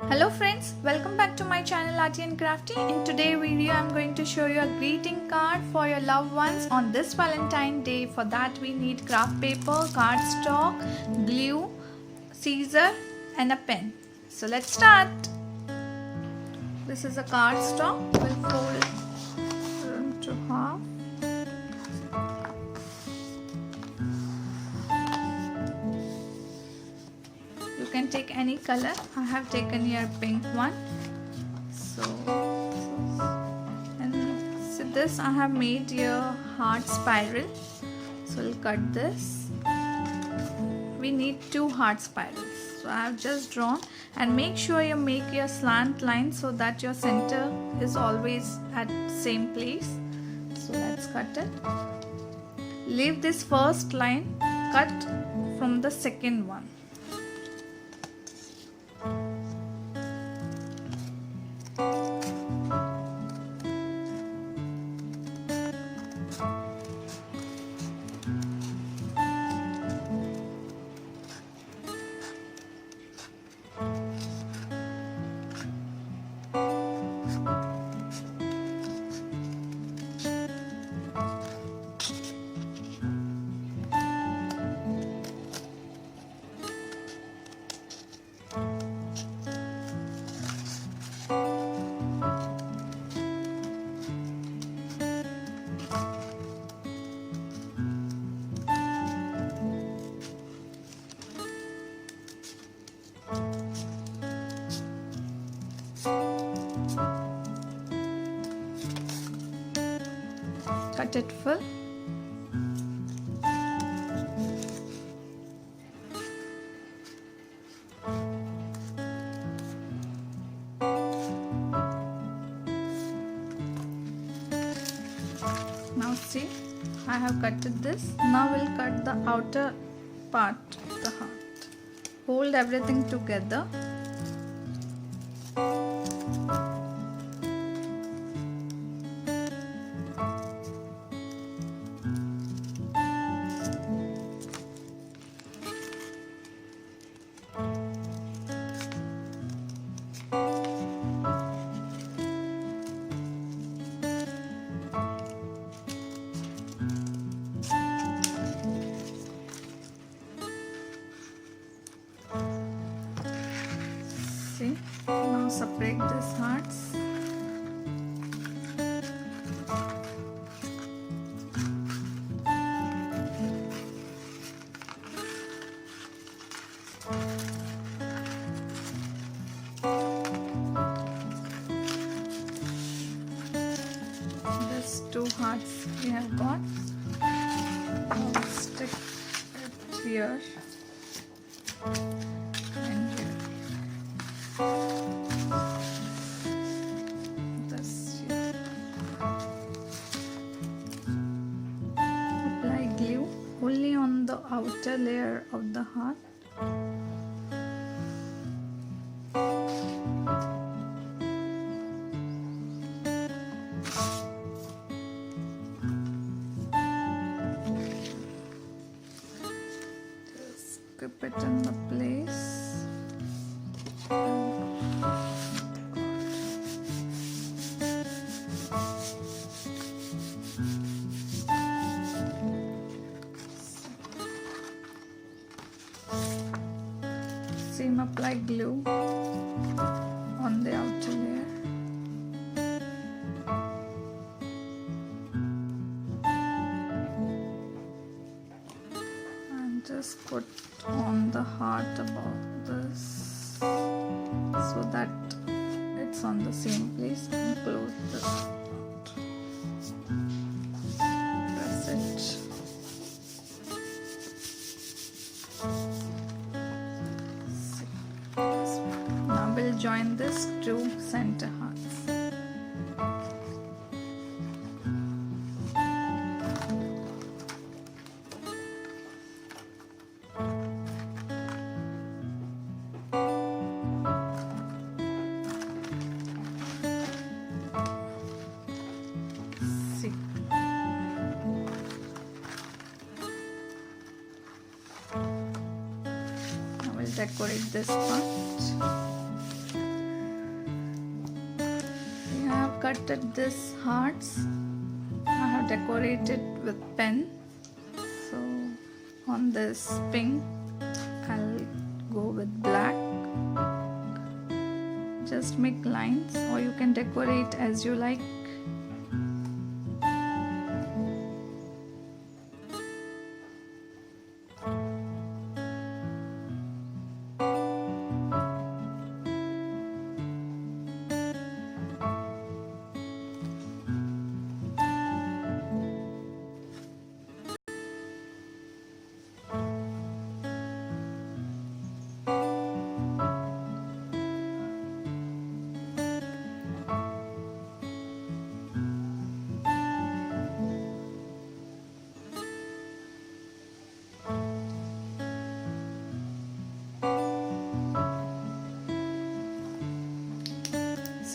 Hello friends, welcome back to my channel Arty Crafty. In today's video I am going to show you a greeting card for your loved ones on this Valentine Day. For that we need craft paper, cardstock, glue, scissor and a pen. So let's start. This is a cardstock. We'll fold it into half. You can take any color. I have taken here pink one. And see this I have made here heart spiral. So we'll cut this. We need 2 heart spirals. So I have just drawn, and make sure you make your slant line so that your center is always at same place. So let's cut it. Leave this first line, cut from the second one. Cut it full. Now see, I have cut this. Now we'll cut the outer part of the heart. Hold everything together. See, now separate these hearts. These 2 hearts we have got. I'll stick it here. Apply glue only on the outer layer of the heart. Just keep it in the place. Same apply glue on the outer layer. And just put on the heart about this so that it's on the same place, and close the heart. Press it. Now we'll join this 2 center hearts. See. Now we'll decorate this part. cut this hearts. I have decorated with pen. So on this pink, I'll go with black. Just make lines, or you can decorate as you like.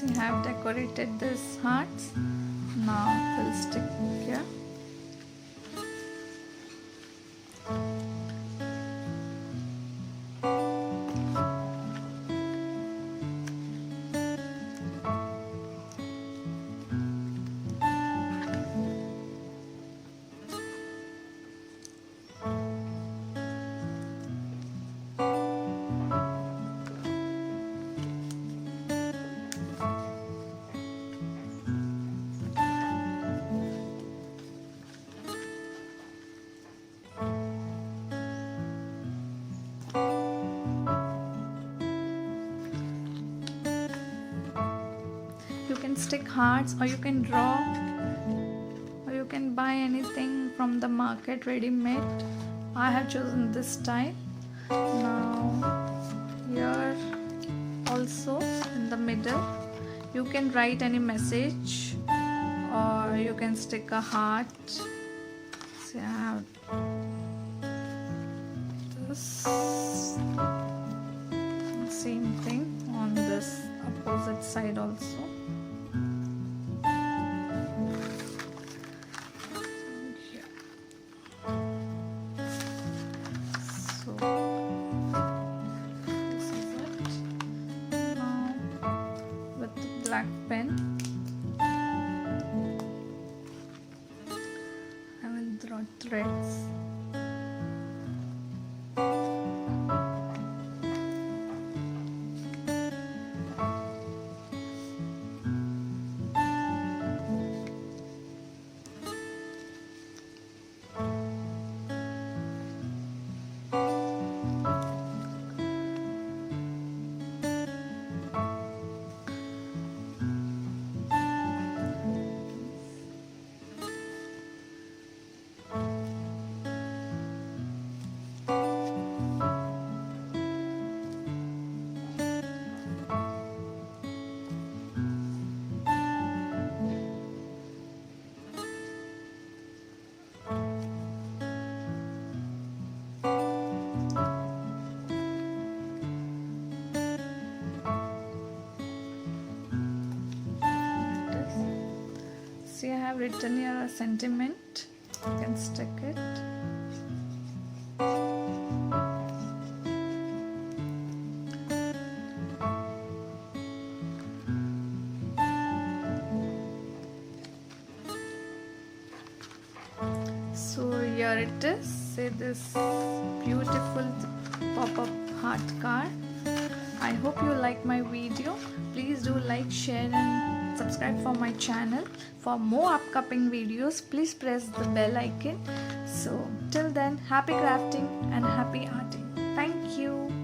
I have decorated this hearts. Now we'll stick here. You can stick hearts, or you can draw, or you can buy anything from the market ready-made. I have chosen this style. Now here also in the middle you can write any message, or you can stick a heart. See, I have this same thing on this opposite side also. Black pen, I will draw threads. See, I have written here a sentiment. You can stick it. So here it is. See this beautiful pop-up heart card. I hope you like my video. Please do like, share and subscribe for my channel. For more upcoming videos, please press the bell icon. So till then, happy crafting and happy arting. Thank you.